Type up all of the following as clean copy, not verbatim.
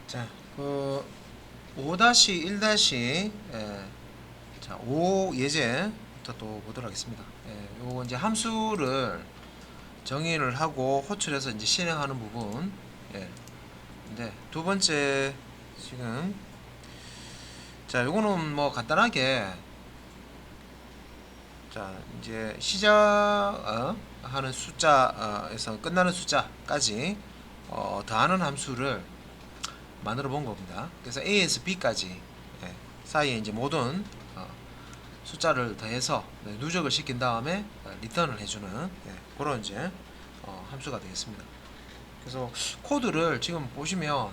자, 그 5-1- 자, 5 예제부터 또 보도록 하겠습니다. 요거 이제 함수를 정의를 하고 호출해서 이제 실행하는 부분. 근데 두 번째 지금 자, 요거는 뭐 간단하게 자, 이제 시작 하는 숫자에서 끝나는 숫자까지 더하는 함수를 만들어 본 겁니다. 그래서 A에서 B까지 사이에 이제 모든 숫자를 더해서 누적을 시킨 다음에 리턴을 해주는 그런 이제 함수가 되겠습니다. 그래서 코드를 지금 보시면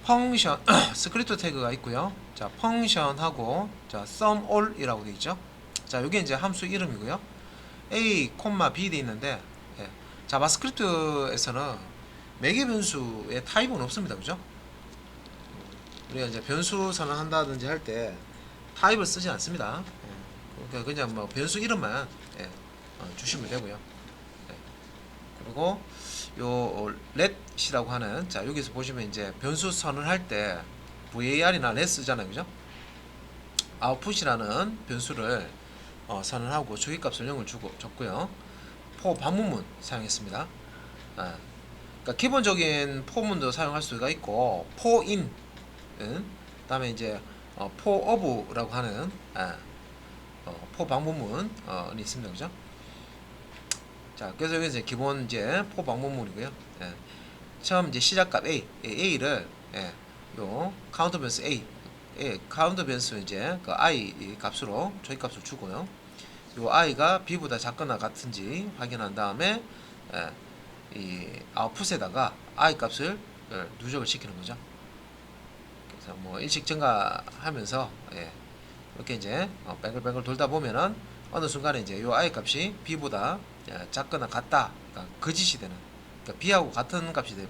펑션 스크립트 태그가 있고요. 자, 펑션하고 자, sum all이라고 되어 있죠. 자, 이게 이제 함수 이름이고요. A, B 돼 있는데 자바스크립트에서는 매개 변수의 타입은 없습니다. 그죠? 우리가 이제 변수 선언한다든지 할 때 타입을 쓰지 않습니다. 그러니까 그냥 뭐 변수 이름만 주시면 되고요. 그리고 요 let이라고 하는 자, 여기서 보시면 이제 변수 선언할 때 var이나 let 쓰잖아요. 그죠? output이라는 변수를 선언하고 주기값을 0을 줬고요. for 반문문 사용했습니다. 그러니까 기본적인 포문도 사용할 수가 있고 for in 다음에 이제 for of라고 하는 for 방문문이 있습니다. 그죠? 자, 그래서 여기 이제 기본 이제 for 방문문이고요. 처음 이제 시작값 A를 요 카운터 변수 카운터 변수 이제 그 I 값으로 조기 값을 주고요. 요 I가 B보다 작거나 같은지 확인한 다음에 이 아웃풋에다가 I 값을 누적을 시키는 거죠. 그래서 뭐 일식 증가하면서 이렇게 이제 뱅글뱅글 돌다 보면은 어느 순간에 이제 요 I 값이 B보다 작거나 같다, 그러니까 거짓이 되는, 그러니까 B하고 같은 값이 될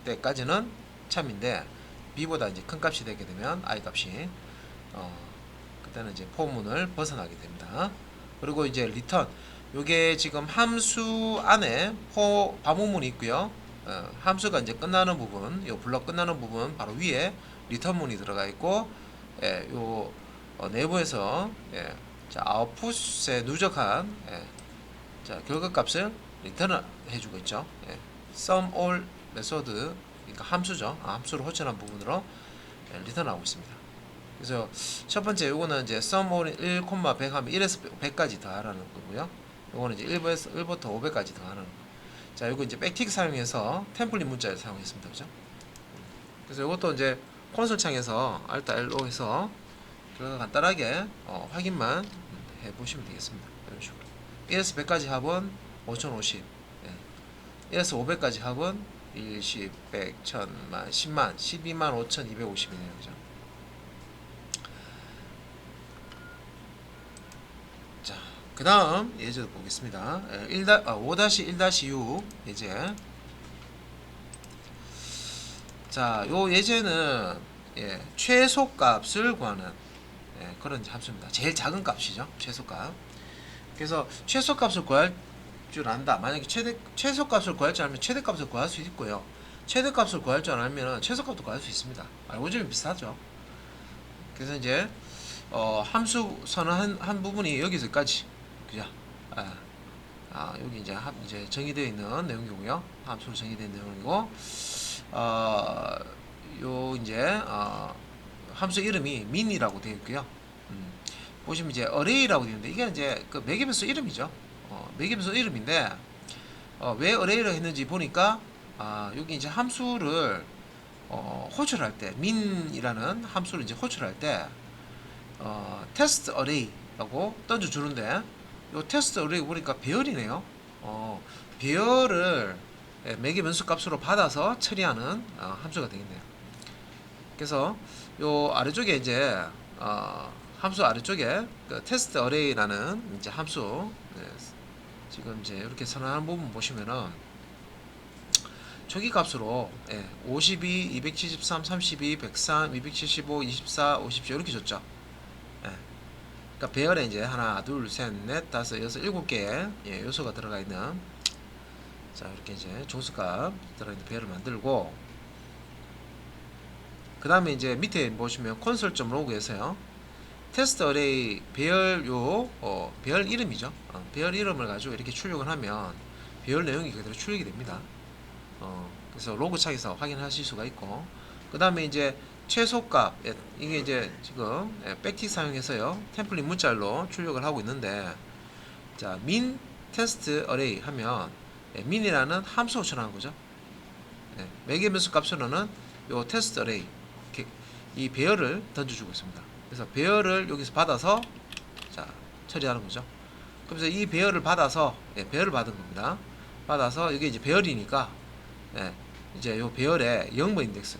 때까지는 참인데 B보다 이제 큰 값이 되게 되면 I 값이 그때는 이제 포문을 벗어나게 됩니다. 그리고 이제 리턴, 요게 지금 함수 안에 반문문이 있고요. 함수가 이제 끝나는 부분, 요 블럭 끝나는 부분 바로 위에 리턴문이 들어가 있고, 요 내부에서 자, 아웃풋에 누적한 자, 결과값을 리턴을 해주고 있죠. sum all 메소드, 그러니까 함수죠. 함수를 호출한 부분으로 리턴하고 있습니다. 그래서 첫 번째 요거는 이제 sum all 1, 100 하면 1에서 100까지 더하라는 거고요. 요거는 이제 1부터 500까지 더하는 거. 자, 요거 이제 백틱 사용해서 템플릿 문자를 사용했습니다. 그죠? 그래서 요것도 이제 콘솔 창에서 Alt L로 해서 결과 간단하게 확인만 해 보시면 되겠습니다. 이런 식으로 1에서 100까지 합은 5050, 1에서 500까지 합은 1, 10, 100, 1000만, 10만, 12만 5250이네요. 그죠? 자, 그 다음 예제도 보겠습니다. 5-1-6 예제. 자, 요 예제는 최소값을 구하는 그런 함수입니다. 제일 작은 값이죠. 최소값. 그래서 최소값을 구할 줄 안다. 만약에 최소값을 구할 줄 알면 최대값을 구할 수 있고요. 최대값을 구할 줄 알면 최소값도 구할 수 있습니다. 알고리즘이 비슷하죠. 그래서 이제 함수 선언 한 부분이 여기서까지, 그죠? 여기 이제 정의되어 있는 내용이고요. 함수로 정의되어 있는 내용이고, 요 이제 함수 이름이 min이라고 되어 있고요. 보시면 이제 array라고 되어 있는데 이게 이제 그 매개변수 이름이죠. 매개변수 이름인데 왜 array를 했는지 보니까 여기 이제 함수를 호출할 때 min이라는 함수를 이제 호출할 때 테스트 array라고 던져 주는데 요 테스트 array 보니까 배열이네요. 배열을 매개 변수 값으로 받아서 처리하는 함수가 되겠네요. 그래서 요 아래쪽에 이제 함수 아래쪽에 그 테스트 array라는 이제 함수 지금 이제 이렇게 선언한 부분 보시면은 초기 값으로 52, 273, 32, 103, 275, 24, 57 이렇게 줬죠. 그러니까 배열에 이제 하나, 둘, 셋, 넷, 다섯, 여섯, 일곱 개의 요소가 들어가 있는, 자, 이렇게 이제 종수값 들어가 있는 배열을 만들고, 그 다음에 이제 밑에 보시면 console.log에서요 테스트 어레이 배열 배열 이름이죠. 배열 이름을 가지고 이렇게 출력을 하면 배열 내용이 그대로 출력이 됩니다. 그래서 로그 창에서 확인하실 수가 있고, 그 다음에 이제 최소값, 이게 이제 지금 백티 사용해서요 템플릿 문자열로 출력을 하고 있는데, 자 min 테스트 어레이 하면 min이라는 함수 호출하는 거죠. 매개 변수 값으로는 요 테스트 어레이 이 배열을 던져주고 있습니다. 그래서 배열을 여기서 받아서 자 처리하는 거죠. 그래서 이 배열을 받아서 배열을 받은 겁니다. 받아서 이게 이제 배열이니까 이제 요 배열의 0번 인덱스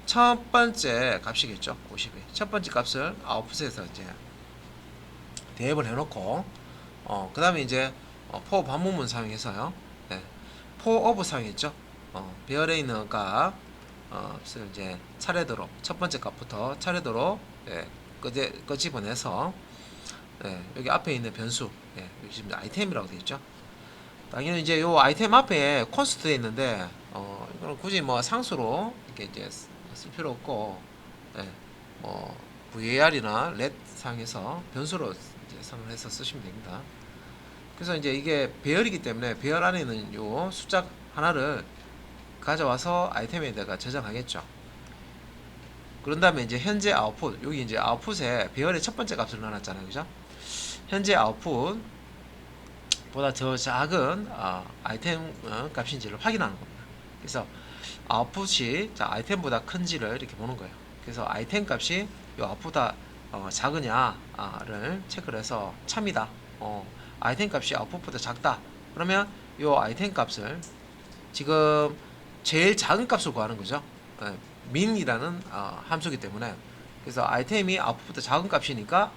첫 번째 값이겠죠. 50이 첫 번째 값을 아웃풋에서 이제 대입을 해놓고 그 다음에 이제 for 반문문 사용해서요 for of 사용했죠. 배열에 있는 값 이제 차례대로 첫 번째 값부터 차례대로 끄집어내서 여기 앞에 있는 변수 여기 지금 아이템이라고 되어 있죠. 당연히 이제 요 아이템 앞에 콘스트에 있는데 이거는 굳이 뭐 상수로 이렇게 이제 쓸 필요 없고 뭐 var이나 let 사용해서 변수로 이제 사용해서 쓰시면 됩니다. 그래서 이제 이게 배열이기 때문에 배열 안에 있는 요 숫자 하나를 가져와서 아이템에다가 저장하겠죠. 그런 다음에 이제 현재 아웃풋, 여기 이제 아웃풋에 배열의 첫 번째 값을 넣어놨잖아요, 그죠? 현재 아웃풋보다 더 작은 아이템 값인지를 확인하는 겁니다. 그래서 아웃풋이 아이템보다 큰지를 이렇게 보는 거예요. 그래서 아이템 값이 이 아웃풋보다 작으냐를 체크를 해서 참이다. 아이템 값이 아웃풋보다 작다. 그러면 이 아이템 값을 지금 제일 작은 값을 구하는 거죠. min이라는 함수이기 때문에, 그래서 아이템이 아웃풋보다 작은 값이니까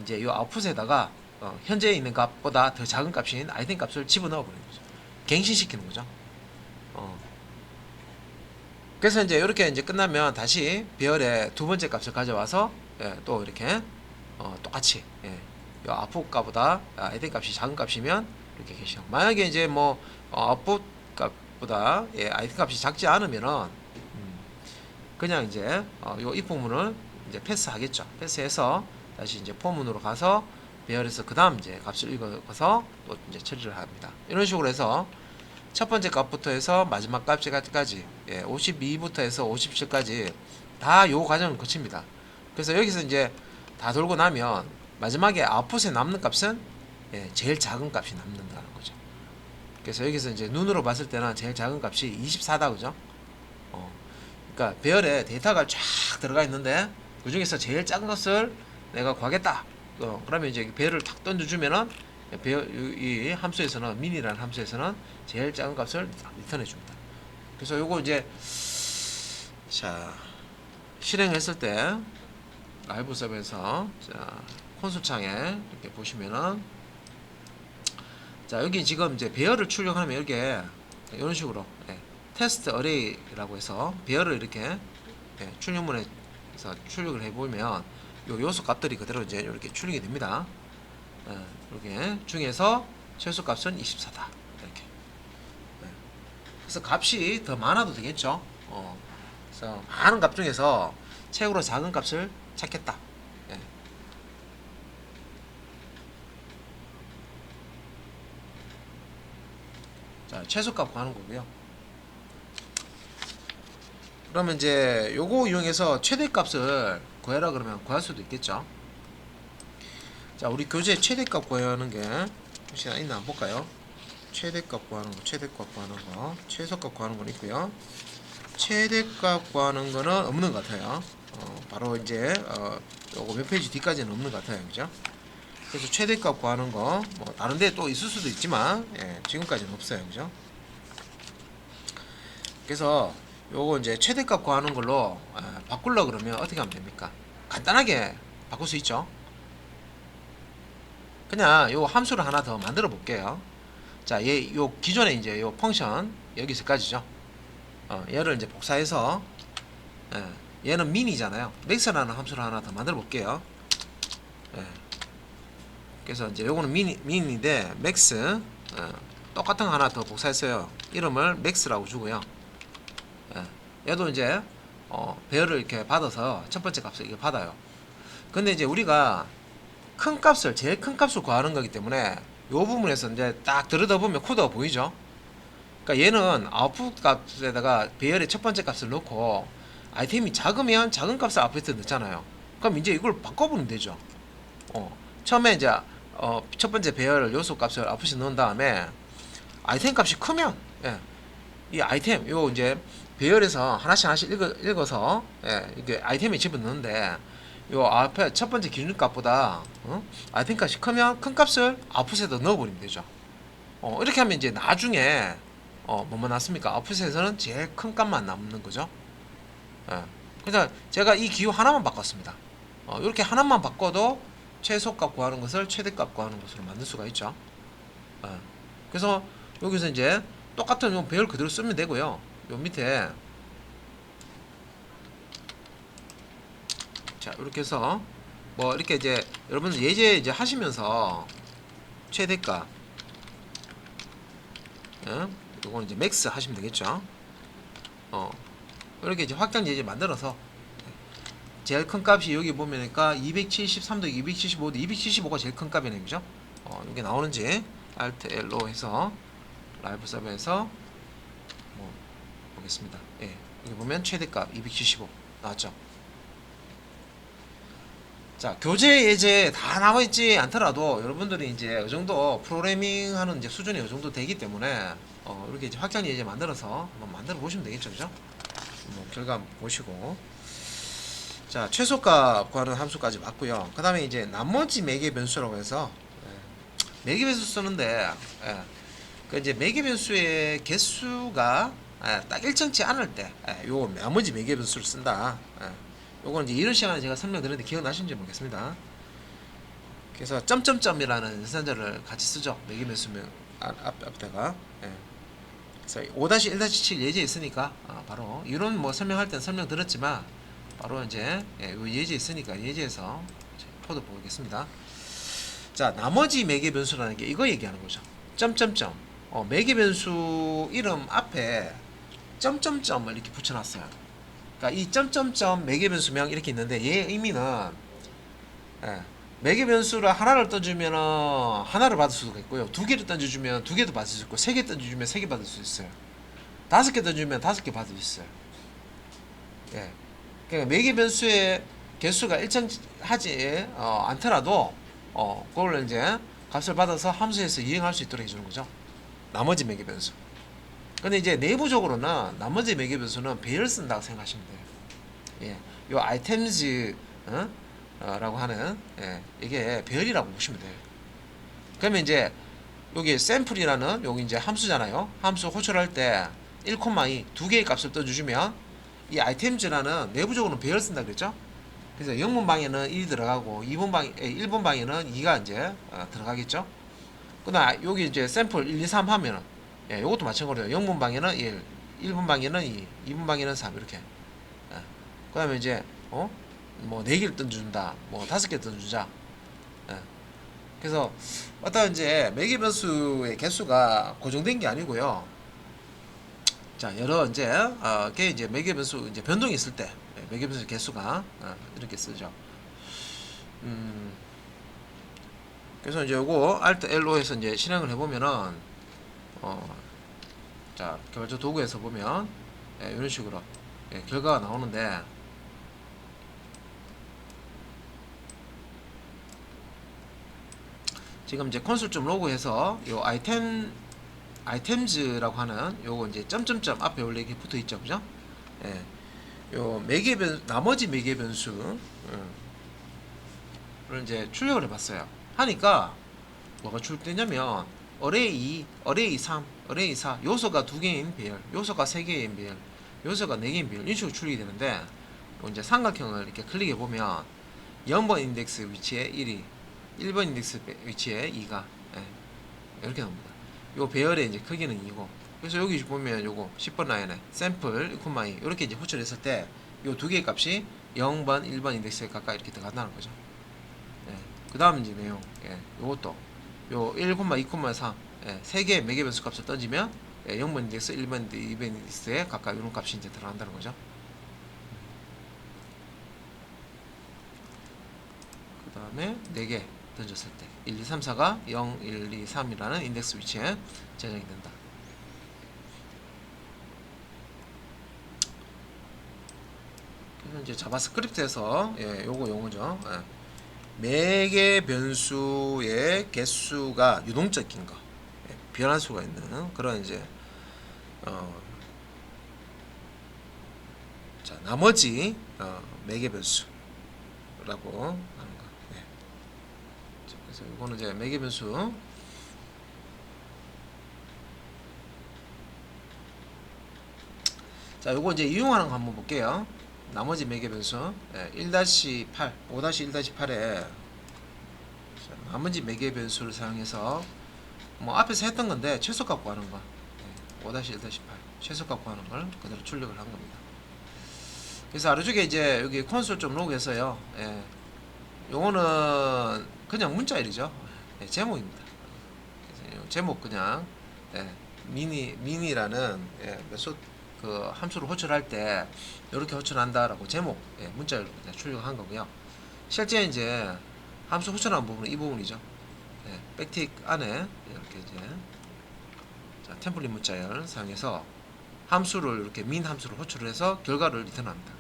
이제 이 아웃풋에다가 현재 있는 값보다 더 작은 값인 아이템 값을 집어넣어 버리는 거죠. 갱신시키는 거죠. 그래서 이제 이렇게 이제 끝나면 다시 배열의 두 번째 값을 가져와서 또 이렇게 똑같이 이 아웃풋 값보다 아이템 값이 작은 값이면 이렇게 계시죠. 만약에 이제 뭐 아웃풋 값보다 아이템 값이 작지 않으면은 그냥 이제 요 if 부분을 이제 패스하겠죠. 패스해서 다시 이제 포문으로 가서 배열해서 그 다음 이제 값을 읽어서 또 이제 처리를 합니다. 이런 식으로 해서 첫 번째 값부터 해서 마지막 값까지 52부터 해서 57까지 다 요 과정을 거칩니다. 그래서 여기서 이제 다 돌고 나면 마지막에 아웃풋에 남는 값은 제일 작은 값이 남는다는 거죠. 그래서 여기서 이제 눈으로 봤을 때는 제일 작은 값이 24다, 그죠? 그러니까 배열에 데이터가 쫙 들어가 있는데 그 중에서 제일 작은 것을 내가 구하겠다. 그러면 이제 배열을 탁 던져주면은 이 함수에서는 min이라는 함수에서는 제일 작은 값을 리턴해 줍니다. 그래서 요거 이제 실행했을 때 라이브 서버에서 콘솔 창에 이렇게 보시면은 여기 지금 이제 배열을 출력하면 이렇게 이런 식으로 테스트 어레이라고 해서 배열을 이렇게 출력문에서 출력을 해보면 요 요소 값들이 그대로 이제 이렇게 출력이 됩니다. 이렇게 중에서 최소 값은 24다. 이렇게. 그래서 값이 더 많아도 되겠죠. 그래서 많은 값 중에서 최고로 작은 값을 찾겠다. 자, 최소값 구하는 거고요. 그러면 이제 요거 이용해서 최대값을 구해라 그러면 구할 수도 있겠죠. 자, 우리 교재 최대값 구하는 게 혹시 있나 한번 볼까요? 최대값 구하는 거, 최대값 구하는 거, 최소값 구하는 건 있고요. 최대값 구하는 거는 없는 것 같아요. 바로 이제 요거 몇 페이지 뒤까지는 없는 것 같아요, 그죠? 그래서 최대값 구하는 거 뭐 다른 데 또 있을 수도 있지만 지금까지는 없어요, 그죠? 그래서 요거 이제 최대값 구하는 걸로 바꾸려 그러면 어떻게 하면 됩니까? 간단하게 바꿀 수 있죠. 그냥 요 함수를 하나 더 만들어 볼게요. 자, 요 기존에 이제 요 펑션 여기서까지죠. 얘를 이제 복사해서 얘는 min이잖아요. max라는 함수를 하나 더 만들어 볼게요. 그래서 이제 요거는 min인데 max 똑같은 거 하나 더 복사했어요. 이름을 max라고 주고요. 얘도 이제 배열을 이렇게 받아서 첫 번째 값을 이렇게 받아요. 근데 이제 우리가 큰 값을 제일 큰 값을 구하는 거기 때문에 요 부분에서 이제 딱 들여다보면 코드가 보이죠. 그러니까 얘는 아웃풋 값에다가 배열의 첫 번째 값을 넣고 아이템이 작으면 작은 값을 아웃풋에 넣잖아요. 그럼 이제 이걸 바꿔보면 되죠. 처음에 이제 첫 번째 배열 요소 값을 아웃풋에 넣은 다음에 아이템 값이 크면 이 아이템 요 이제 배열에서 하나씩 읽어서 이게 아이템에 집어넣는데 요 앞에 첫 번째 기준 값보다 아이템 값이 크면 큰 값을 아웃풋에다 넣어버리면 되죠. 이렇게 하면 이제 나중에 뭐만 났습니까? 아웃풋에서는 제일 큰 값만 남는 거죠. 그래서 제가 이 기호 하나만 바꿨습니다. 이렇게 하나만 바꿔도 최소값 구하는 것을 최대값 구하는 것으로 만들 수가 있죠. 그래서 여기서 이제 똑같은 요 배열 그대로 쓰면 되고요. 요 밑에 자 이렇게 해서 뭐 이렇게 이제 여러분들 예제 이제 하시면서 최대값 요거는 이제 맥스 하시면 되겠죠. 이렇게 이제 확장 예제 만들어서 제일 큰 값이 여기 보면니까 273도 275도 275가 제일 큰 값이네, 그죠? 이게 나오는지 Alt L로 해서 라이브 서버에서 뭐 보겠습니다. 여기 보면 최대값 275 나왔죠. 자, 교재 예제 다 나와있지 않더라도 여러분들이 이제 이 정도 프로그래밍 하는 이제 수준이 이 정도 되기 때문에 이렇게 이제 확장 예제 만들어서 한번 만들어 보시면 되겠죠, 그죠? 뭐 결과 보시고. 자, 최소값 구하는 함수까지 맞고요. 그 다음에 이제 나머지 매개 변수라고 해서 매개 변수 쓰는데 그 이제 매개 변수의 개수가 딱 일정치 않을 때 요 나머지 매개 변수를 쓴다. 요건 이제 이런 시간에 제가 설명드렸는데 기억나시는지 모르겠습니다. 그래서 점점점이라는 연산자를 같이 쓰죠. 매개 변수명 앞에다가. 그래서 5-1-7 예제 있으니까 바로 이론 뭐 설명할 땐 설명드렸지만 바로 이제 요 예제 있으니까 예제에서 코드 보겠습니다. 자, 나머지 매개 변수라는 게 이거 얘기하는 거죠. 점점점. 매개 변수 이름 앞에 점점점을 이렇게 붙여놨어요. 그러니까 이 점점점 매개 변수명 이렇게 있는데 얘 의미는 매개 변수를 하나를 던지면 하나를 받을 수도 있고요. 두 개를 던져주면 두 개도 받을 수 있고, 세 개 던져주면 세 개 받을 수 있어요. 5개 던져주면 5개 받을 수 있어요. 그러니까 매개 변수의 개수가 일정하지 않더라도 그걸 이제 값을 받아서 함수에서 이행할 수 있도록 해주는 거죠. 나머지 매개 변수. 근데 이제 내부적으로는 나머지 매개 변수는 배열 쓴다고 생각하시면 돼요. 요 아이템즈 라고 하는 이게 배열이라고 보시면 돼요. 그러면 이제 여기 샘플이라는 여기 이제 함수잖아요. 함수 호출할 때 1,2 두 개의 값을 떠주시면 이 아이템즈라는 내부적으로는 배열 쓴다 그랬죠. 그래서 0번 방에는 1이 들어가고 1번 방에는 2가 이제 들어가겠죠. 그다음 여기 이제 샘플 1, 2, 3 하면은 이것도 마찬가지로 0번 방에는 1, 1번 방에는 2, 2번 방에는 3 이렇게. 그다음에 이제 뭐 4개를 던져준다, 뭐 5개 던져주자. 그래서 어떤 이제 매개 변수의 개수가 고정된 게 아니고요. 자, 여러 이제 매개 변수 이제 변동이 있을 때 매개 변수 개수가 이렇게 쓰죠. 그래서 이제 요거 Alt L로해서 이제 실행을 해보면은 자, 개발자 도구에서 보면 이런 식으로 결과가 나오는데. 지금 이제 콘솔 로그에서 요 아이템즈라고 하는 요거 이제 점점점 앞에 원래 이렇게 붙어 있죠, 그죠? 요 매개 변 나머지 매개 변수를 이제 출력을 해봤어요. 하니까 뭐가 출력되냐면 어레이 3, 어레이 4 요소가 2개인 배열, 요소가 3개인 배열, 요소가 4개인 배열 이런 식으로 출력이 되는데 이제 삼각형을 이렇게 클릭해 보면 0번 인덱스 위치에 1이 1번 인덱스 위치에 2가 이렇게 나옵니다. 요 배열의 이제 크기는 2고, 그래서 여기 보면 요거 10번 라인에 샘플 1,2 이렇게 이제 호출했을 때 요 두 개의 값이 0번, 1번 인덱스에 가까이 이렇게 들어간다는 거죠. 그 다음 이제 내용, 요것도 요 1, 2,3 세 개의 매개 변수 값을 던지면 0번 인덱스, 1번 인덱스, 2번 인덱스에 가까이 이런 값이 이제 들어간다는 거죠. 다음에 4개 던졌을 때 1, 2, 3, 4가 0, 1, 2, 3이라는 인덱스 위치에 저장이 된다. 그래서 이제 자바스크립트에서 요거 용어죠. 매개 변수의 개수가 유동적인 거, 변할 수가 있는 그런 이제 자 나머지 매개 변수라고 하는 거. 자, 그래서 이거는 이제 매개 변수. 자, 요거 이제 이용하는 거 한번 볼게요. 나머지 매개 변수 1-8, 5-1-8에 나머지 매개 변수를 사용해서 뭐 앞에서 했던 건데 최소값 구하는 거 5-1-8 최소값 구하는 걸 그대로 출력을 한 겁니다. 그래서 아래쪽에 이제 여기 콘솔 좀 로그에서요. 요거는 그냥 문자일이죠. 제목입니다. 그래서 제목 그냥 미니라는 메소드 그 함수를 호출할 때 이렇게 호출한다라고 제목 문자로 출력한 거고요. 실제 이제 함수 호출하는 부분은 이 부분이죠. 백틱 안에 이렇게 이제 자, 템플릿 문자열 사용해서 함수를 이렇게 민 함수를 호출을 해서 결과를 리턴합니다.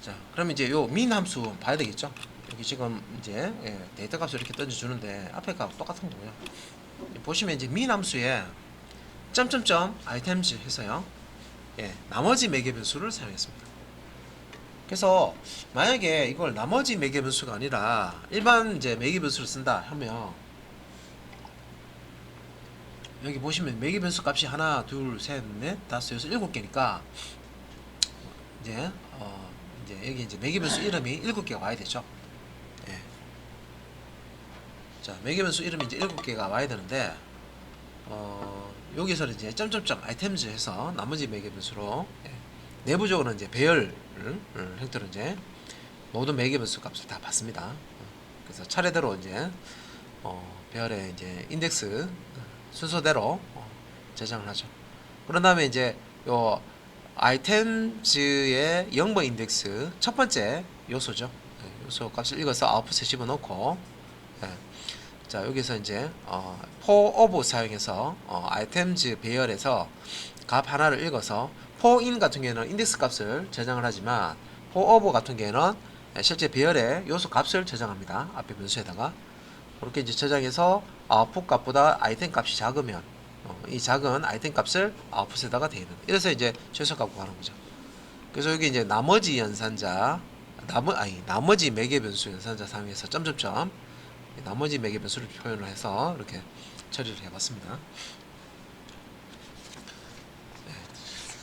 자, 그럼 이제 요 민 함수 봐야 되겠죠. 여기 지금 이제 데이터 값을 이렇게 던져주는데 앞에 값 똑같은 거고요. 보시면 이제 민 함수에 점점점 아이템즈 해서요. 나머지 매개 변수를 사용했습니다. 그래서 만약에 이걸 나머지 매개 변수가 아니라 일반 이제 매개 변수를 쓴다 하면 여기 보시면 매개 변수 값이 하나, 둘, 셋, 넷, 다섯, 여섯, 7개니까 이제 여기 이제 매개 변수 이름이 7개가 와야 되죠. 자, 매개 변수 이름이 이제 7개가 와야 되는데 여기서 이제 점점점 아이템즈 해서 나머지 매개 변수로 내부적으로 이제 배열 형태로 이제 모든 매개 변수 값을 다 받습니다. 그래서 차례대로 이제 배열의 이제 인덱스 순서대로 저장을 하죠. 그런 다음에 이제 요 아이템즈의 0번 인덱스 첫 번째 요소죠. 요소 값을 읽어서 아웃풋에 집어넣고 자, 여기서 이제 for of 사용해서 아이템즈 배열에서 값 하나를 읽어서 for in 같은 경우에는 인덱스 값을 저장을 하지만 for of 같은 경우에는 실제 배열의 요소 값을 저장합니다. 앞에 변수에다가 그렇게 이제 저장해서 아웃풋 값보다 아이템 값이 작으면 이 작은 아이템 값을 아웃풋에다가 대는. 이래서 이제 최소값 구하는 거죠. 그래서 여기 이제 나머지 연산자 나머지 매개 변수 연산자 사용해서 점점점 나머지 매개 변수를 표현을 해서 이렇게 처리를 해봤습니다.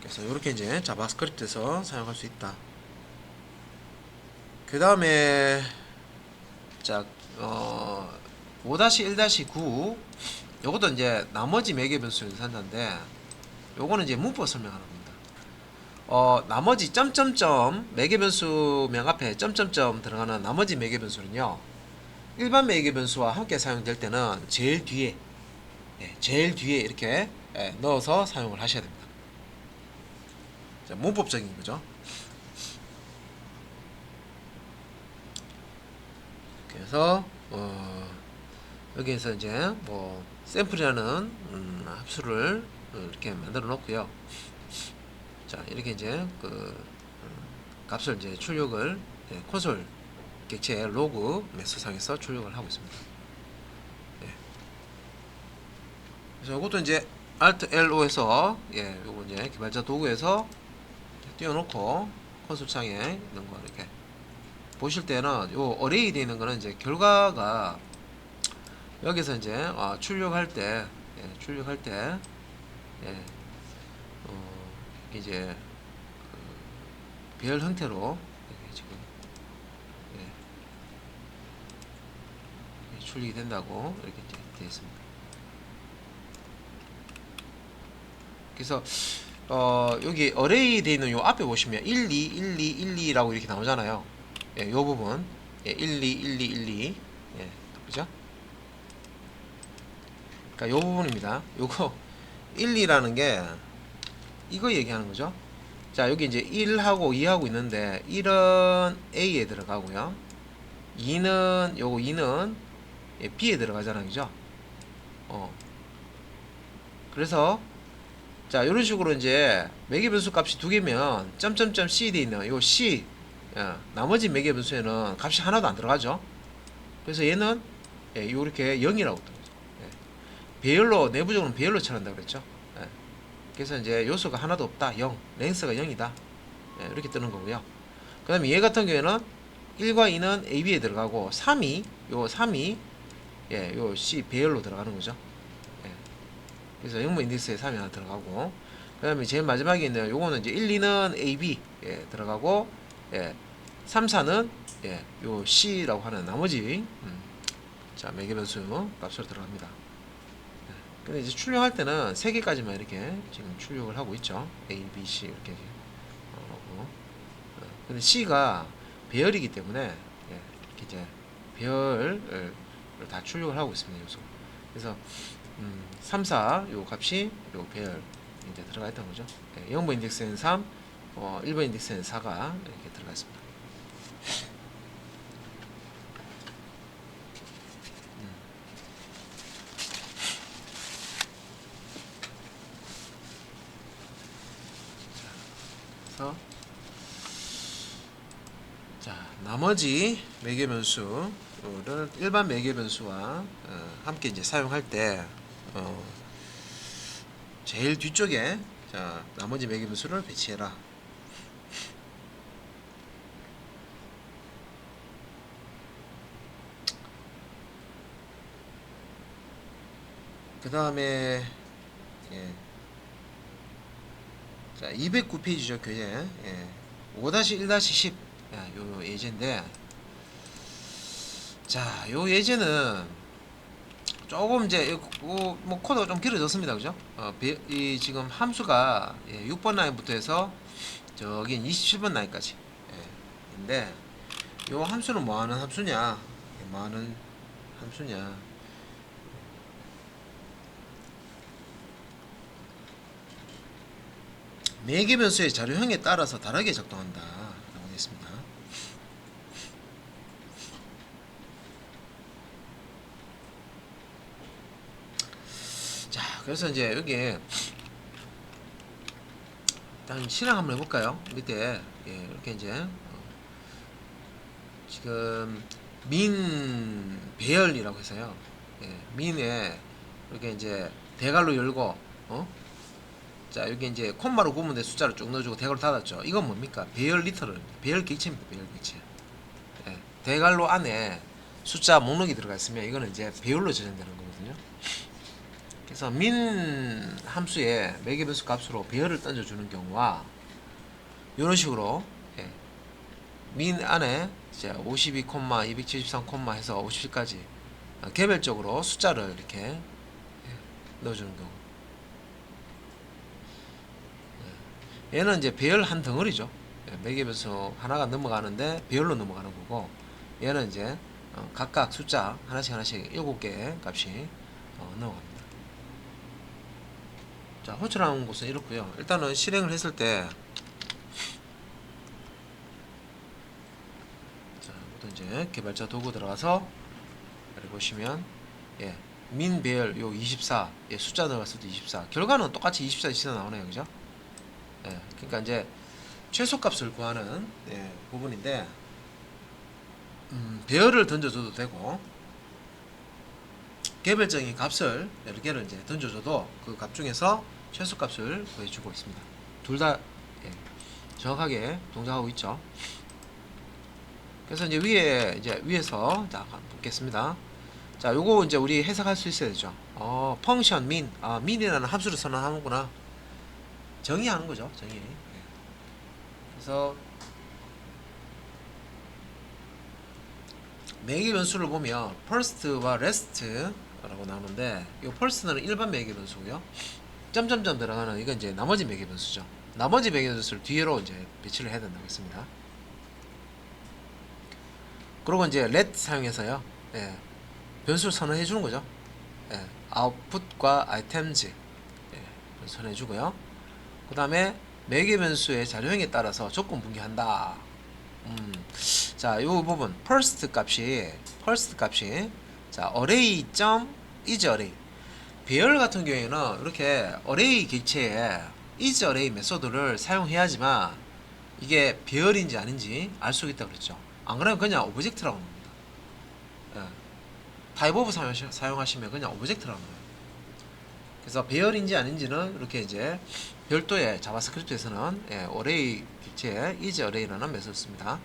그래서 이렇게 이제 자바스크립트에서 사용할 수 있다. 그 다음에 자 5-1-9 요것도 이제 나머지 매개 변수 연산자인데 요거는 이제 문법 설명하는 겁니다. 나머지 점점점 매개 변수명 앞에 점점점 들어가는 나머지 매개 변수는요. 일반 매개 변수와 함께 사용될 때는 제일 뒤에 이렇게 넣어서 사용을 하셔야 됩니다. 자, 문법적인 거죠. 그래서 여기에서 이제 뭐 샘플이라는 함수를 이렇게 만들어 놓고요. 자, 이렇게 이제 그 값을 이제 출력을 콘솔 객체 로그 메소상에서 출력을 하고 있습니다. 그래서 이것도 이제 Alt LO에서 요거 이제 개발자 도구에서 띄워놓고 콘솔 창에 있는 거 이렇게 보실 때는 요 어레이 되어 있는 거는 이제 결과가 여기서 이제 출력할 때 이제 그 배열 형태로 지금 출력이 된다고 이렇게 이제 되어 있습니다. 그래서 여기 어레이 되어 있는 요 앞에 보시면 1, 2, 1, 2, 1, 2라고 이렇게 나오잖아요. 요 부분 1, 2, 1, 2, 1, 2 그죠? 그러니까 요 부분입니다. 요거 1, 2라는 게 이거 얘기하는 거죠. 자, 여기 이제 1하고 2하고 있는데 1은 A에 들어가고요. 2는 B에 들어가잖아요. 그죠? 그래서 자, 이런 식으로 이제 매개 변수 값이 두 개면 점점점 C 돼 있는 요 C, 나머지 매개 변수에는 값이 하나도 안 들어가죠. 그래서 얘는 이렇게 0이라고 뜨죠. 배열로, 내부적으로는 배열로 처리한다고 그랬죠. 그래서 이제 요소가 하나도 없다, 0, 랭스가 0이다, 이렇게 뜨는 거고요. 그 다음에 얘 같은 경우에는 1과 2는 A, B에 들어가고 3이 요 C 배열로 들어가는 거죠. 그래서 영모 인덱스에 3이 하나 들어가고, 그 다음에 제일 마지막에 있는 요거는 이제 1, 2는 A, B 들어가고, 3, 4는 요 C라고 하는 나머지 자, 매개 변수 값으로 들어갑니다. 근데 이제 출력할 때는 3개까지만 이렇게 지금 출력을 하고 있죠. A, B, C 이렇게 하고. 근데 C가 배열이기 때문에 이렇게 이제 배열을 다 출력을 하고 있습니다. 요소. 그래서 3, 4 요 값이 요 배열 이제 들어가 있던 거죠. 0번 인덱스는 3, 1번 인덱스는 4가 이렇게 들어가 있습니다. 그래서 자, 나머지 매개 변수를 일반 매개 변수와 함께 이제 사용할 때 제일 뒤쪽에 자, 나머지 매개 변수를 배치해라. 그 다음에 자, 209페이지죠, 교재. 5-1-10 요 예제인데, 자, 요 예제는 조금 이제 뭐 코드가 좀 길어졌습니다, 그죠? 이 지금 함수가 6번 라인부터 해서 저기 27번 라인까지. 인데 요 함수는 뭐 하는 함수냐? 뭐 하는 함수냐? 매개 변수의 자료형에 따라서 다르게 작동한다 라고 되어 있습니다. 자, 그래서 이제 여기 일단 실행 한번 해볼까요? 밑에 이렇게 이제 지금 민 배열이라고 해서요. 민에 이렇게 이제 대괄호 열고 자, 여기 이제 콤마로 구분된 숫자를 쭉 넣어주고 대괄호 닫았죠. 이건 뭡니까? 배열 리터럴, 배열 객체입니다. 배열 객체. 대괄호 안에 숫자 목록이 들어가 있으면 이거는 이제 배열로 저장되는 거거든요. 그래서 민 함수에 매개 변수 값으로 배열을 던져주는 경우와 이런 식으로 민 안에 이제 52, 273, 해서 57까지 개별적으로 숫자를 이렇게 넣어주는 경우. 얘는 이제 배열 한 덩어리죠. 매개 변수 하나가 넘어가는데 배열로 넘어가는 거고, 얘는 이제 각각 숫자 하나씩 7개 값이 넘어갑니다. 자, 호출하는 곳은 이렇고요. 일단은 실행을 했을 때 자, 또 이제 개발자 도구 들어가서 여기 보시면 민 배열 요 24 숫자 들어갔을 때 24 결과는 똑같이 24, 24 나오네요. 그죠? 그러니까 이제 최소값을 구하는 부분인데 배열을 던져줘도 되고 개별적인 값을 여러 개를 이제 던져줘도 그 값 중에서 최소값을 구해주고 있습니다. 둘 다 정확하게 동작하고 있죠. 그래서 이제 위에서 자 보겠습니다. 자, 요거 이제 우리 해석할 수 있어야 되죠. 펑션 min, min이라는 함수를 선언하는구나. 정의하는 거죠, 정의. 그래서 매개 변수를 보면 first와 last라고 나오는데, 이 first는 일반 매개 변수고요. 점점점 들어가는 이건 이제 나머지 매개 변수죠. 나머지 매개 변수를 뒤로 이제 배치를 해야 된다고 했습니다. 그리고 이제 let 사용해서요. 변수를 선언해 주는 거죠. output과 items 선언해 주고요. 그 다음에 매개 변수의 자료형에 따라서 조건 분기한다. 자, 이 부분 first 값이 자 array is array 배열 같은 경우에는 이렇게 array 객체에 is array 메소드를 사용해야지만 이게 배열인지 아닌지 알 수 있다고 그랬죠. 안 그러면 그냥 오브젝트라고 합니다. 예. 타입 오브 사용하시면 그냥 오브젝트라고 합니다. 그래서 배열인지 아닌지는 이렇게 이제 별도의 자바스크립트에서는 array 객체에 is array라는 메소드를 씁니다.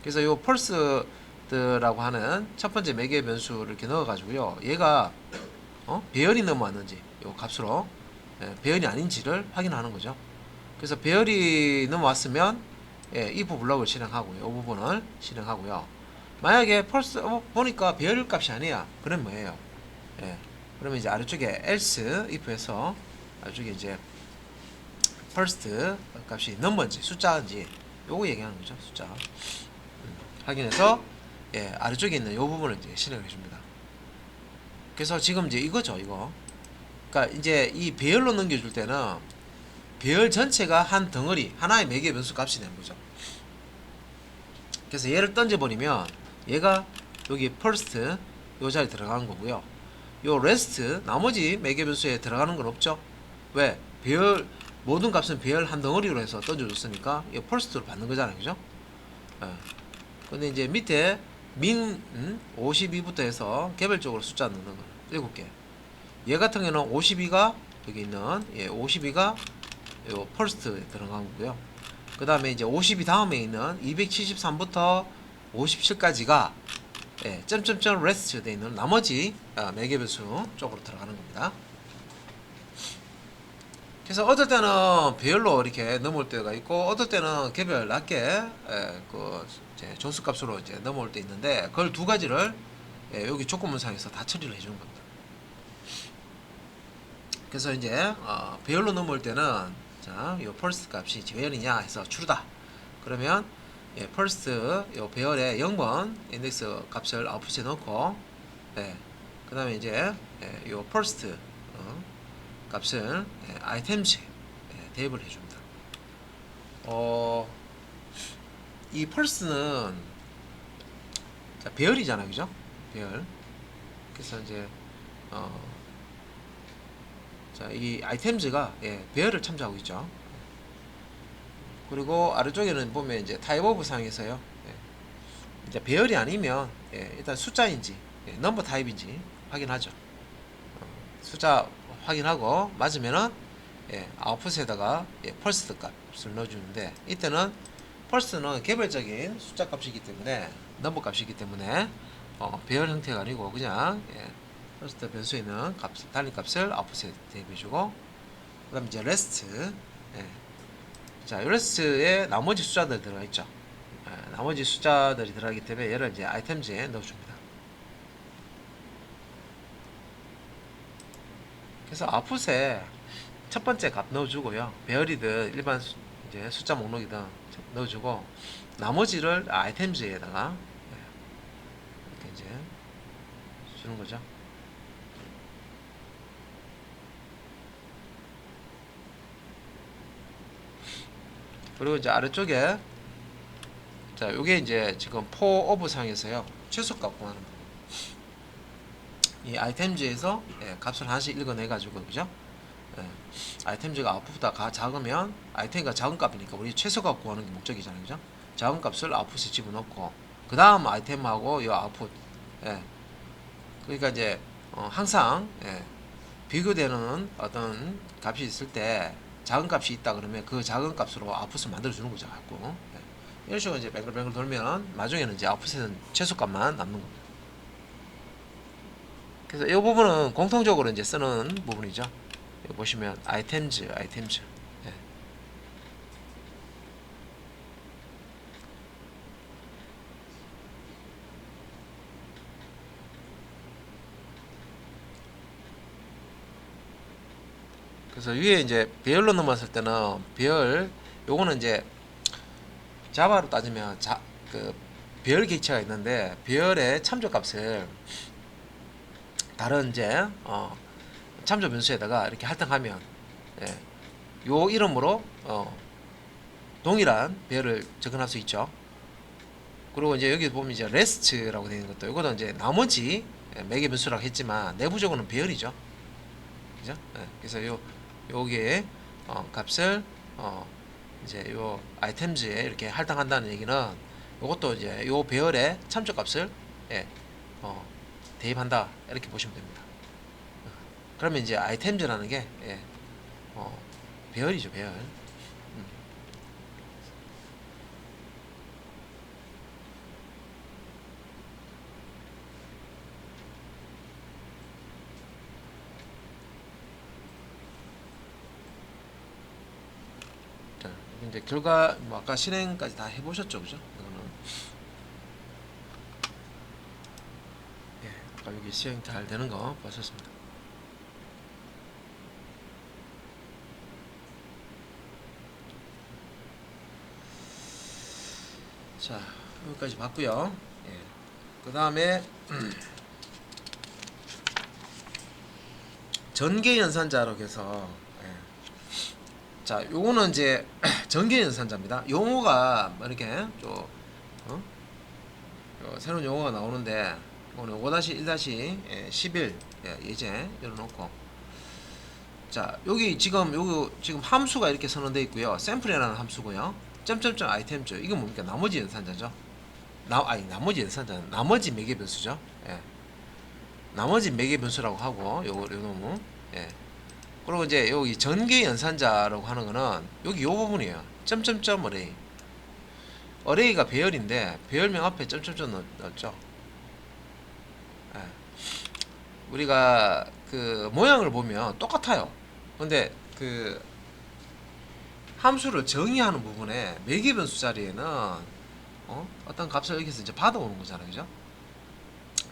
그래서 요 first라고 하는 첫 번째 매개 변수를 이렇게 넣어가지고요. 얘가 배열이 넘어왔는지 요 값으로 배열이 아닌지를 확인하는 거죠. 그래서 배열이 넘어왔으면 if 블록을 실행하고요. 이 부분을 실행하고요. 만약에 first 보니까 배열 값이 아니야. 그럼 뭐예요? 그러면 이제 아래쪽에 else if에서 아래쪽에 이제 first 값이 넘버인지 숫자인지 요거 얘기하는 거죠. 숫자 확인해서 아래쪽에 있는 요 부분을 이제 실행해 줍니다. 그래서 지금 이제 이거죠. 이거 그러니까 이제 이 배열로 넘겨줄 때는 배열 전체가 한 덩어리 하나의 매개 변수 값이 되는 거죠. 그래서 얘를 던져버리면 얘가 여기 first 요 자리에 들어가는 거고요. 요 rest 나머지 매개 변수에 들어가는 건 없죠. 왜? 배열 모든 값은 배열 한 덩어리로 해서 던져줬으니까 이 first로 받는 거잖아요. 그죠? 근데 이제 밑에 min 52부터 해서 개별적으로 숫자 넣는 거 7개. 얘 같은 경우는 52가 여기 있는 52가 요 first에 들어간 거고요. 그 다음에 이제 52 다음에 있는 273부터 57까지가 점점점 rest 돼 있는 나머지 매개 변수 쪽으로 들어가는 겁니다. 그래서 어떨 때는 배열로 이렇게 넘어올 때가 있고 어떨 때는 개별 낮게 그 존수 값으로 이제 넘어올 때 있는데 그걸 두 가지를 여기 조건문상에서 다 처리를 해주는 겁니다. 그래서 이제 배열로 넘어올 때는 자, 요 first 값이 배열이냐 해서 true다. 그러면 first 요 배열의 0번 인덱스 값을 아웃풋에 넣고 그 다음에 이제 요 first 값을 items 대입을 해줍니다. 이 first는 자, 배열이잖아요, 그죠? 배열. 그래서 이제 자, 이 items가 배열을 참조하고 있죠. 그리고 아래쪽에는 보면 이제 type of 상에서요. 이제 배열이 아니면 일단 숫자인지 넘버 타입인지 확인하죠. 숫자 확인하고 맞으면은 아웃풋에다가 first 값을 넣어주는데 이때는 first는 개별적인 숫자 값이기 때문에 넘버 값이기 때문에 배열 형태가 아니고 그냥 first 변수에 있는 값 달린 값을 아웃풋에 대입해주고 그다음 이제 rest 자 rest에 나머지 숫자들 들어가 있죠. 나머지 숫자들이 들어가기 때문에 얘를 이제 items에 넣어줍니다. 그래서 아웃풋에 첫 번째 값 넣어주고요. 배열이든 일반 이제 숫자 목록이든 넣어주고 나머지를 아이템즈에다가 이렇게 이제 주는 거죠. 그리고 이제 아래쪽에 자 요게 이제 지금 for of 상에서요 최소값 구하는 거. 이 아이템즈에서 값을 하나씩 읽어내 가지고 그죠? 아이템즈가 아웃풋보다 작으면 아이템이 작은 값이니까 우리 최소값 구하는 게 목적이잖아요, 그죠? 작은 값을 아웃풋에 집어넣고 그 다음 아이템하고 이 아웃풋 그러니까 이제 항상 비교되는 어떤 값이 있을 때 작은 값이 있다 그러면 그 작은 값으로 아웃풋을 만들어 주는 거죠, 갖고 이런 식으로 이제 뱅글뱅글 돌면 나중에는 이제 아웃풋에는 최소값만 남는 겁니다. 그래서 이 부분은 공통적으로 이제 쓰는 부분이죠. 여기 보시면 items. 그래서 위에 이제 배열로 넘어왔을 때는 배열 요거는 이제 자바로 따지면 그 배열 객체가 있는데 배열의 참조값을 다른 이제 참조 변수에다가 이렇게 할당하면 요 이름으로 동일한 배열을 접근할 수 있죠. 그리고 이제 여기 보면 이제 레스트라고 되어 있는 것도 이거는 이제 나머지 매개 변수라고 했지만 내부적으로는 배열이죠. 그죠? 그래서 요게 값을 이제 요 아이템즈에 이렇게 할당한다는 얘기는 요것도 이제 요 배열의 참조값을 대입한다 이렇게 보시면 됩니다. 그러면 이제 아이템즈라는 게 배열이죠, 배열. 자, 이제 결과 뭐 아까 실행까지 다 해보셨죠, 그죠? 이거는 아까 여기 실행 잘 되는 거 보셨습니다. 자, 여기까지 봤고요. 그 다음에 전개 연산자로 해서 자, 요거는 이제 전개 연산자입니다. 용어가 뭐 이렇게 좀 새로운 용어가 나오는데 오늘 5-1-11 예제 열어놓고 자, 여기 지금 함수가 이렇게 선언되어 있고요. 샘플이라는 함수고요. 점점점 아이템죠. 이건 뭡니까? 나머지 연산자죠. 나머지 연산자는 나머지 매개 변수죠. 나머지 매개 변수라고 하고 요 놈은 그리고 이제 여기 전개 연산자라고 하는 거는 여기 요 부분이에요. 점점점 어레이. 어레이가 배열인데 배열명 앞에 점점점 넣었죠. 우리가 그 모양을 보면 똑같아요. 근데 그 함수를 정의하는 부분에 매개 변수 자리에는 어떤 값을 여기서 이제 받아오는 거잖아요, 그죠?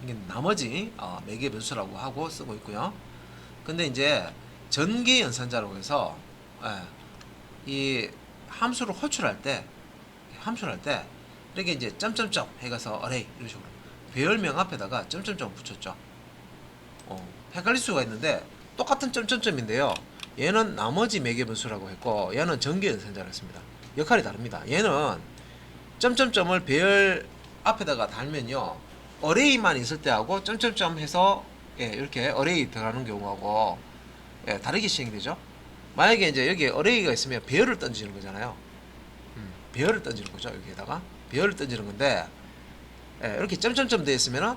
이게 나머지 매개 변수라고 하고 쓰고 있고요. 근데 이제 전개 연산자라고 해서 이 함수를 호출할 때 이렇게 이제 점점점 해가서 어레이 이런 식으로 배열명 앞에다가 점점점 붙였죠. 헷갈릴 수가 있는데 똑같은 점점점인데요. 얘는 나머지 매개 변수라고 했고 얘는 전개 연산자라고 했습니다. 역할이 다릅니다. 얘는 점점점을 배열 앞에다가 달면요 어레이만 있을 때하고 점점점 해서 이렇게 어레이 들어가는 경우하고 다르게 시행되죠. 만약에 이제 여기 어레이가 있으면 배열을 던지는 거잖아요. 배열을 던지는 거죠. 여기에다가 배열을 던지는 건데 이렇게 점점점 되어 있으면은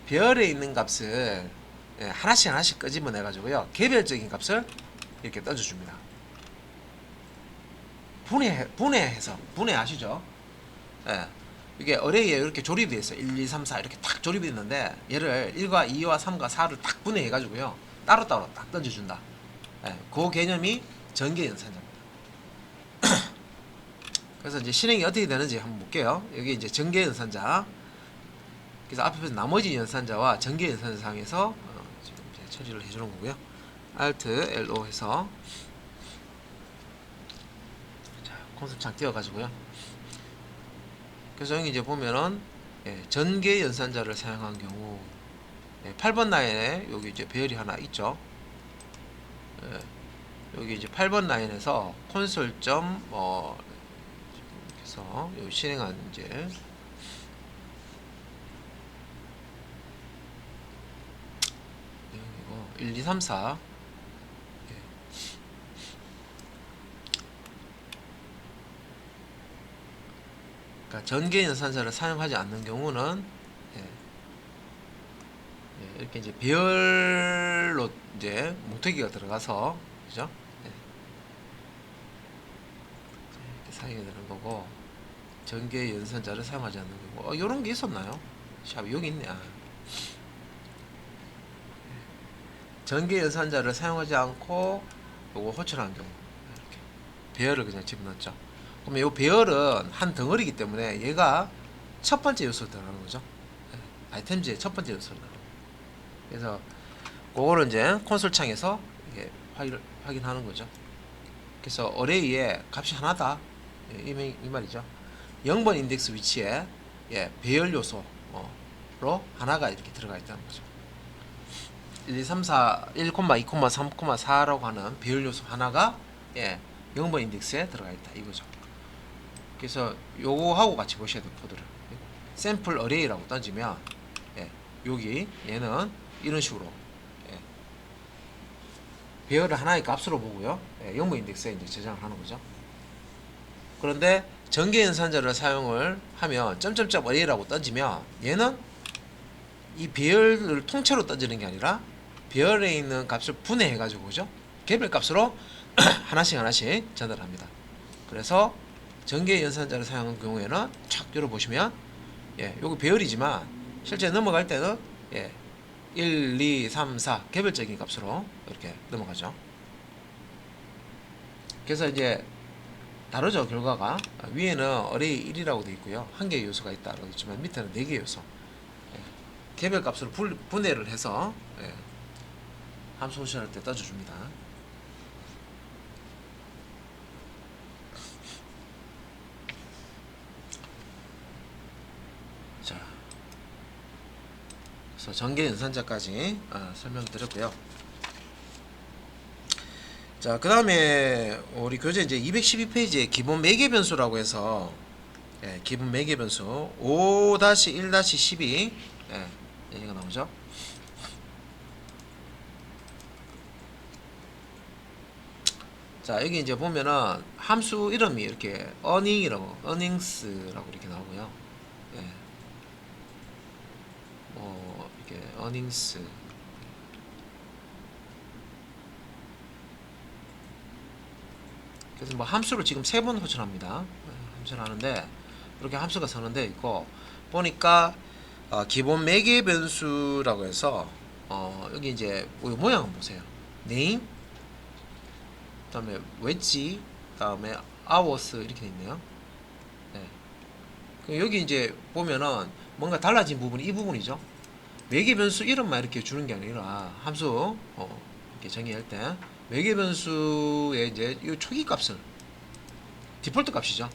배열에 있는 값을 하나씩 끄집어내 가지고요 개별적인 값을 이렇게 던져줍니다. 분해해서 분해하시죠. 이게 어레이에 이렇게 조립이 되어 있어요. 1, 2, 3, 4 이렇게 딱 조립이 있는데 얘를 1과 2와 3과 4를 딱 분해해 가지고요 따로따로 딱 던져준다. 그 개념이 전개 연산자입니다. 그래서 이제 실행이 어떻게 되는지 한번 볼게요. 여기 이제 전개 연산자. 그래서 앞에 나머지 연산자와 전개 연산자 상에서 지금 이제 처리를 해주는 거고요. Alt LO 해서 자, 콘솔 창 띄워가지고요. 그래서 여기 이제 보면은 전개 연산자를 사용한 경우 8번 라인에 여기 이제 배열이 하나 있죠. 여기 이제 8번 라인에서 콘솔.점 해서 여기 실행한 이제 1, 2, 3, 4 그러니까 전개 연산자를 사용하지 않는 경우는 이렇게 이제 배열로 이제 뭉태기가 들어가서 그죠? 이렇게 사용이 되는 거고 전개 연산자를 사용하지 않는 경우 이런 게 있었나요? 샵 여기 있네. 전개 연산자를 사용하지 않고 요거 호출하는 경우 이렇게 배열을 그냥 집어넣었죠. 그러면 이 배열은 한 덩어리이기 때문에 얘가 첫 번째 요소로 들어가는 거죠. 아이템즈의 첫 번째 요소로 들어가는 거예요. 그래서 그거를 이제 콘솔 창에서 이게 확인하는 거죠. 그래서 어레이에 값이 하나다 이 말이죠. 0번 인덱스 위치에 배열 요소로 하나가 이렇게 들어가 있다는 거죠. 1, 2, 3, 4, 1, 2, 3, 4라고 하는 배열 요소 하나가 0번 인덱스에 들어가 있다 이거죠. 그래서 요거하고 같이 보셔야 돼요. 코드를 샘플 어레이라고 던지면 예, 여기 얘는 이런 식으로 예, 배열을 하나의 값으로 보고요. 예, 영모 인덱스에 이제 저장을 하는 거죠. 그런데 전개 연산자를 사용을 하면 점점점 어레이라고 던지면 얘는 이 배열을 통째로 던지는 게 아니라 배열에 있는 값을 분해해 가지고 그죠? 개별 값으로 하나씩 하나씩 전달합니다. 그래서 전개 연산자를 사용한 경우에는 착 열어보시면 예, 요거 배열이지만 실제 넘어갈 때는 예, 1, 2, 3, 4 개별적인 값으로 이렇게 넘어가죠. 그래서 이제 다르죠. 결과가 위에는 어레이 1이라고 되어 있고요. 한 개의 요소가 있다고 있지만 밑에는 4개의 요소 예, 개별 값으로 분해를 해서 예, 함수 호출할 때 떠줘줍니다. 자, 그래서 전개 연산자까지 설명드렸고요. 자, 그 다음에 우리 교재 이제 212페이지에 기본 매개 변수라고 해서 예, 기본 매개 변수 5-1-12 예, 얘기가 나오죠. 자, 여기 이제 보면은 함수 이름이 이렇게 earnings라고 이렇게 나오고요. 예, 뭐 이렇게 earnings 그래서 뭐 함수를 지금 3번 호출합니다. 함수를 하는데 이렇게 함수가 선언되어 있고 보니까 기본 매개 변수라고 해서 여기 이제 모양 한번 보세요. name 그다음에 웨지 그다음에 hours 이렇게 돼 있네요. 네. 여기 이제 보면은 뭔가 달라진 부분이 이 부분이죠. 매개 변수 이름만 이렇게 주는 게 아니라 함수 이렇게 정의할 때 매개 변수의 이제 이 초기 값을 디폴트 값이죠.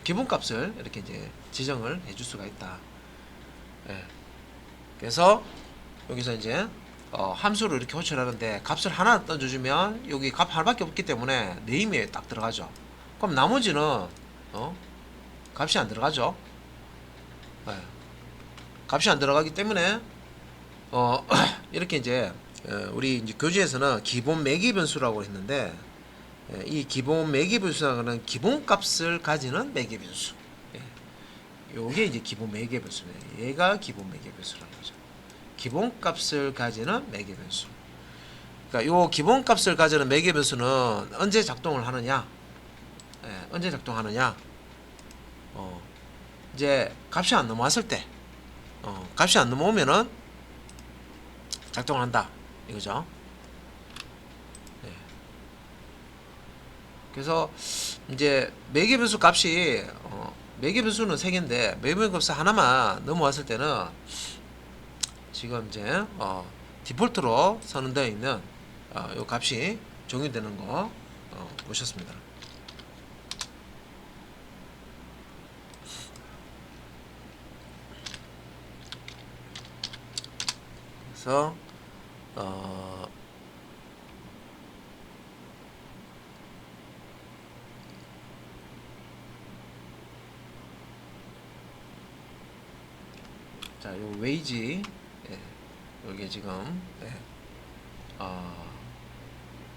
기본 값을 이렇게 이제 지정을 해줄 수가 있다. 예. 그래서 여기서 이제 함수를 이렇게 호출하는데 값을 하나 던져주면 여기 값 하나밖에 없기 때문에 네임에 딱 들어가죠. 그럼 나머지는 값이 안 들어가죠. 예. 값이 안 들어가기 때문에 이렇게 이제 우리 이제 교재에서는 기본 매개 변수라고 했는데 이 기본 매개 변수라는 기본 값을 가지는 매개 변수. 요게 이제 기본 매개 변수네. 얘가 기본 매개 변수라는 거죠. 기본 값을 가지는 매개 변수. 그러니까 요 기본 값을 가지는 매개 변수는 언제 작동을 하느냐? 언제 작동하느냐? 이제 값이 안 넘어왔을 때, 값이 안 넘어오면은 작동을 한다. 이거죠. 네. 그래서 이제 매개 변수 값이 매개 변수는 3개인데 매개 변수 하나만 넘어왔을 때는 지금 이제 디폴트로 선언되어 있는 요 값이 적용되는 거 보셨습니다. 그래서 자, 요 웨이지 여기 지금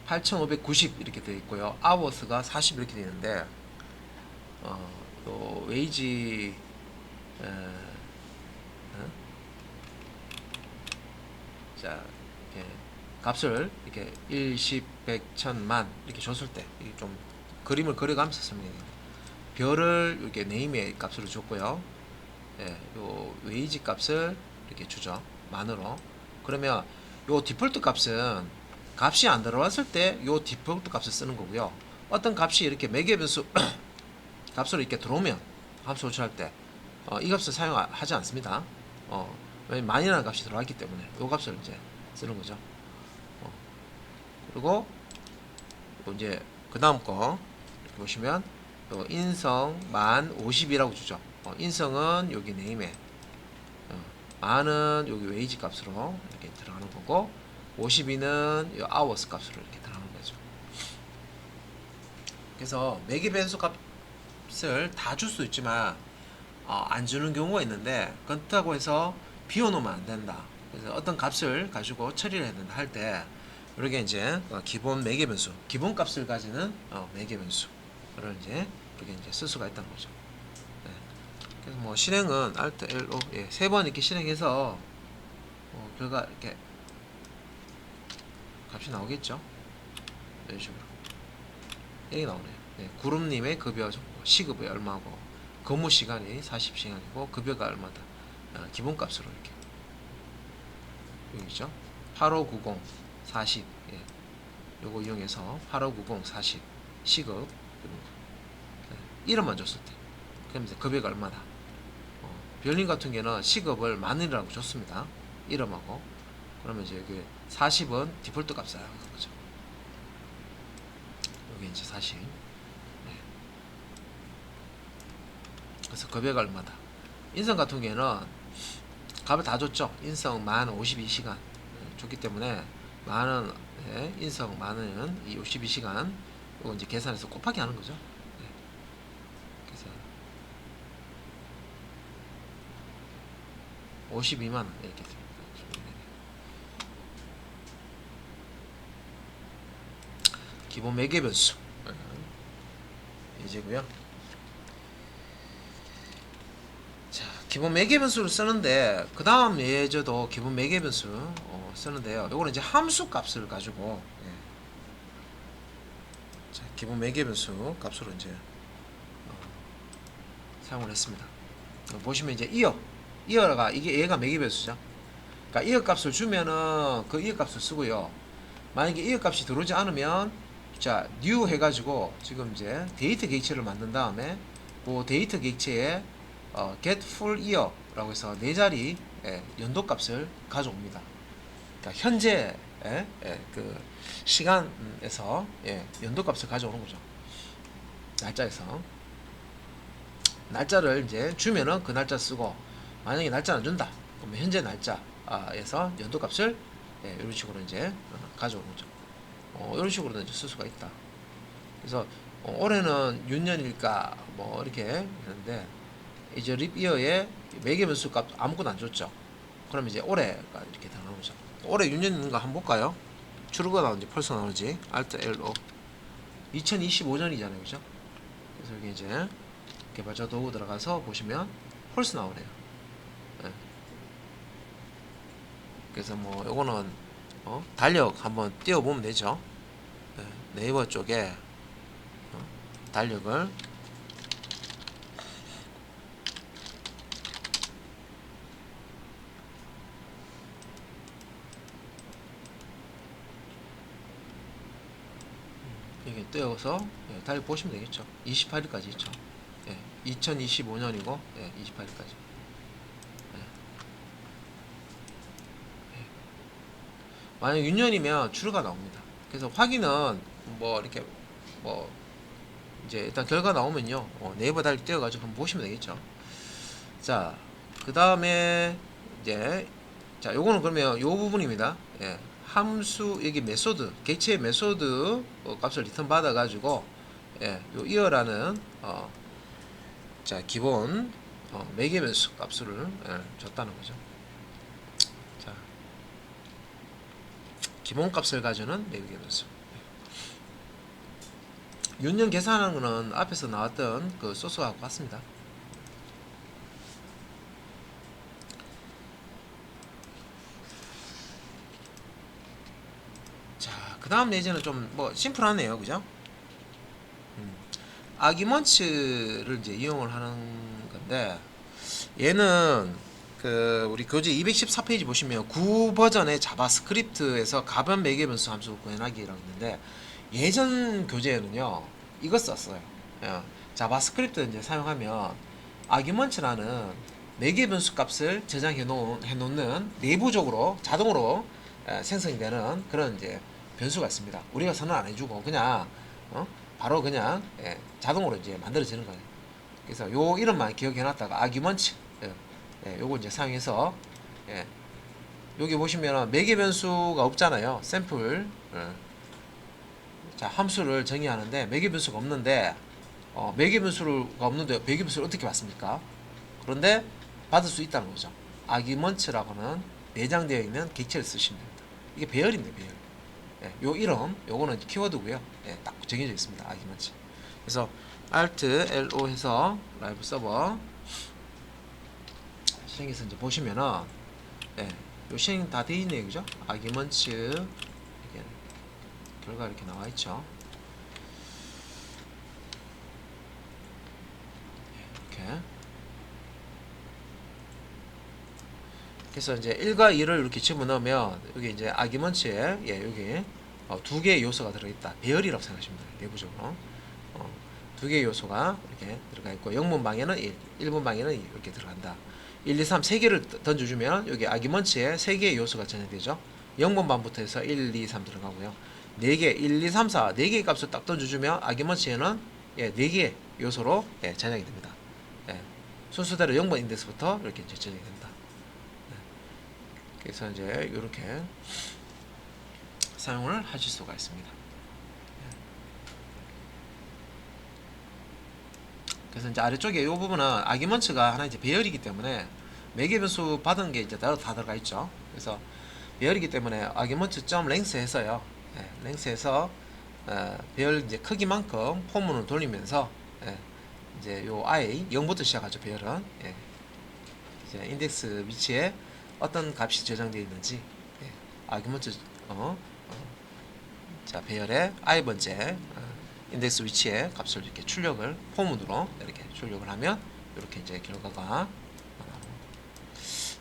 8,590 이렇게 되어 있고요. 아워스가 40 이렇게 되어 있는데 요 웨이지 자, 이렇게 값을 이렇게 1, 10, 100, 1000만 이렇게 줬을 때 이게 좀 그림을 그려가면서 설명해요. 별을 이렇게 네임의 값으로 줬고요. 요 웨이지 값을 이렇게 주죠. 만으로. 그러면 요 디폴트 값은 값이 안 들어왔을 때 요 디폴트 값을 쓰는 거고요. 어떤 값이 이렇게 매개 변수 값으로 이렇게 들어오면 함수 호출할 때 이 값을 사용하지 않습니다. 만이라는 값이 들어왔기 때문에 요 값을 이제 쓰는 거죠. 그리고 이제 그 다음 거 이렇게 보시면 또 인성 만 50이라고 주죠. 인성은 여기 네임에 만은 여기 웨이지 값으로 이렇게 들어가는 거고 52는 이 hours 값으로 이렇게 들어가는 거죠. 그래서 매개 변수 값 값을 다 줄 수 있지만 안 주는 경우가 있는데, 그렇다고 해서 비워놓으면 안 된다. 그래서 어떤 값을 가지고 처리를 해야 된다 할 때, 이렇게 이제 기본 매개 변수, 기본 값을 가지는 매개 변수를 이제 이렇게 이제 쓸 수가 있다는 거죠. 네. 그래서 뭐 실행은 Alt L O, 예, 3번 이렇게 실행해서 결과 이렇게 값이 나오겠죠. 이런 식으로 이게 나오네요. 네, 구름님의 급여 시급이 얼마고, 근무 시간이 40시간이고 급여가 얼마다. 기본값으로 이렇게 여기죠. 8590 40, 예. 요거 이용해서 8590 40 시급, 네. 이름만 줬을 때 그럼 이제 급여가 얼마다. 별님 같은 경우는 시급을 10,000원이라고 줬습니다. 이름하고. 그러면 이제 여기 40은 디폴트 값을 하는 거죠. 여기 이제 40. 네. 그래서 급여가 얼마다. 인성 같은 경우에는 값을 다 줬죠. 인성 1052시간 줬기 때문에 만원, 네, 인성 만원은 이 52시간 이거 이제 계산해서 곱하기 하는 거죠. 네. 그래서 52만원 이렇게 됩니다. 기본 매개 변수 이제고요. 자, 기본 매개 변수를 쓰는데 그 다음 예제도 기본 매개 변수 쓰는데요. 요거는 이제 함수 값을 가지고, 예. 자, 기본 매개 변수 값으로 이제 사용을 했습니다. 보시면 이제 이어가 이게 얘가 매개 변수죠. 그러니까 이어 값을 주면은 그 이어 값을 쓰고요. 만약에 이어 값이 들어오지 않으면 자, new 해가지고 지금 이제 데이터 객체를 만든 다음에 그 데이터 객체에 get full year라고 해서 4자리 연도 값을 가져옵니다. 그러니까 현재 그 시간에서 연도 값을 가져오는 거죠. 날짜에서 날짜를 이제 주면은 그 날짜 쓰고, 만약에 날짜 안 준다 그러면 현재 날짜에서 연도 값을 이런 식으로 이제 가져오는 거죠. 이런 식으로도 이제 쓸 수가 있다. 그래서 올해는 윤년일까 뭐 이렇게 했는데, 이제 립이어에 매개 변수 값 아무것도 안 줬죠. 그럼 이제 올해가 이렇게 나오는 거죠. 올해 윤년인가 한번 볼까요? 추루가 나오는지 펄서 나오는지. Alt L O 2025년이잖아요, 그죠? 그래서 여기 이제 개발자 도구 들어가서 보시면 펄스 나오네요. 네. 그래서 뭐 요거는 달력 한번 띄워보면 되죠. 네. 네이버 쪽에 달력을 이렇게 띄워서 달력 보시면 되겠죠. 28일까지 있죠. 2025년이고 28일까지. 만약 6년이면 추루가 나옵니다. 그래서 확인은 뭐 이렇게 뭐 이제 일단 결과 나오면요 네이버 달력 띄워가지고 한번 보시면 되겠죠. 자, 그 다음에 이제 자, 요거는 그러면 요 부분입니다. 함수 여기 메소드 객체 메소드 값을 리턴 받아 가지고 요 이어라는 자, 기본 매개 변수 값을 줬다는 거죠. 자, 기본 값을 가지는 매개 변수. 윤년 계산하는 거는 앞에서 나왔던 그 소스와 같습니다. 자, 그 다음 예제는 좀 뭐 심플하네요, 그죠? 아기먼츠를 이제 이용을 하는 건데, 얘는 그 우리 교재 214페이지 보시면 9 버전의 자바스크립트에서 가변 매개 변수 함수 구현하기라고 있는데, 예전 교재에는요 이거 썼어요. 자바스크립트 이제 사용하면 아기먼츠라는 매개 변수 값을 저장해 놓는 내부적으로 자동으로 생성이 되는 그런 이제 변수가 있습니다. 우리가 선언 안 해주고 그냥 바로 그냥 자동으로 이제 만들어지는 거예요. 그래서 요 이름만 기억해 놨다가 아규먼트 요거 이제 사용해서 여기 보시면 매개 변수가 없잖아요. 샘플 자, 함수를 정의하는데 매개 변수가 없는데 매개변수가 없는데 매개변수를 어떻게 받습니까? 그런데 받을 수 있다는 거죠. 아기먼츠라고는 내장되어 있는 객체를 쓰시면 됩니다. 이게 배열인데 배열. 예, 요 이름 요거는 키워드고요. 예, 딱 정해져 있습니다. 아기먼츠. 그래서 Alt LO 해서 라이브 서버 실행해서 이제 보시면은 예, 요 실행 다 돼 있네요, 그죠? 아기먼츠 이렇게 결과 이렇게 나와 있죠. 이렇게. 그래서 이제 1과 2를 이렇게 집어넣으면 여기 이제 아기먼츠에 예, 여기 두 개의 요소가 들어있다. 배열이라고 생각하시면 돼요. 내부적으로 두 개의 요소가 이렇게 들어가 있고 0번 방에는 1, 1번 방에는 2 이렇게 들어간다. 1, 2, 3 세 개를 던져주면 여기 아기먼츠에 세 개의 요소가 전해되죠. 0번 방부터 해서 1, 2, 3 들어가고요. 4개, 1, 2, 3, 4 4개의 값을 딱 던져주면 아기먼츠에는 예, 4개의 요소로 예, 전향이 됩니다. 예, 순서대로 0번 인덱스부터 이렇게 이제 전향이 된다. 그래서 이제 이렇게 사용을 하실 수가 있습니다. 그래서 이제 아래쪽에 이 부분은 아기먼츠가 하나 이제 배열이기 때문에 매개 변수 받은 게 이제 다 들어가 있죠. 그래서 배열이기 때문에 아기먼츠 점 랭스 해서요. 예, 랭스해서 배열 이제 크기만큼 포문을 돌리면서 예, 이제 요 i 0부터 시작하죠. 배열은 예, 이제 인덱스 위치에 어떤 값이 저장되어 있는지 예, 아기먼츠 자 배열의 i번째 인덱스 위치에 값을 이렇게 출력을 포문으로 이렇게 출력을 하면 이렇게 이제 결과가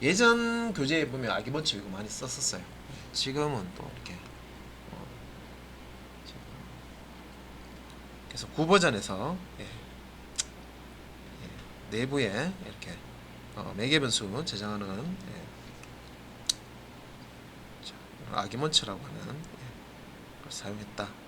예전 교재에 보면 아기먼츠 이거 많이 썼었어요. 지금은 또 이렇게 그래서 9버전에서 예, 내부에 이렇게 매개변수 저장하는 예, 아기먼츠라고 하는 걸 사용했다.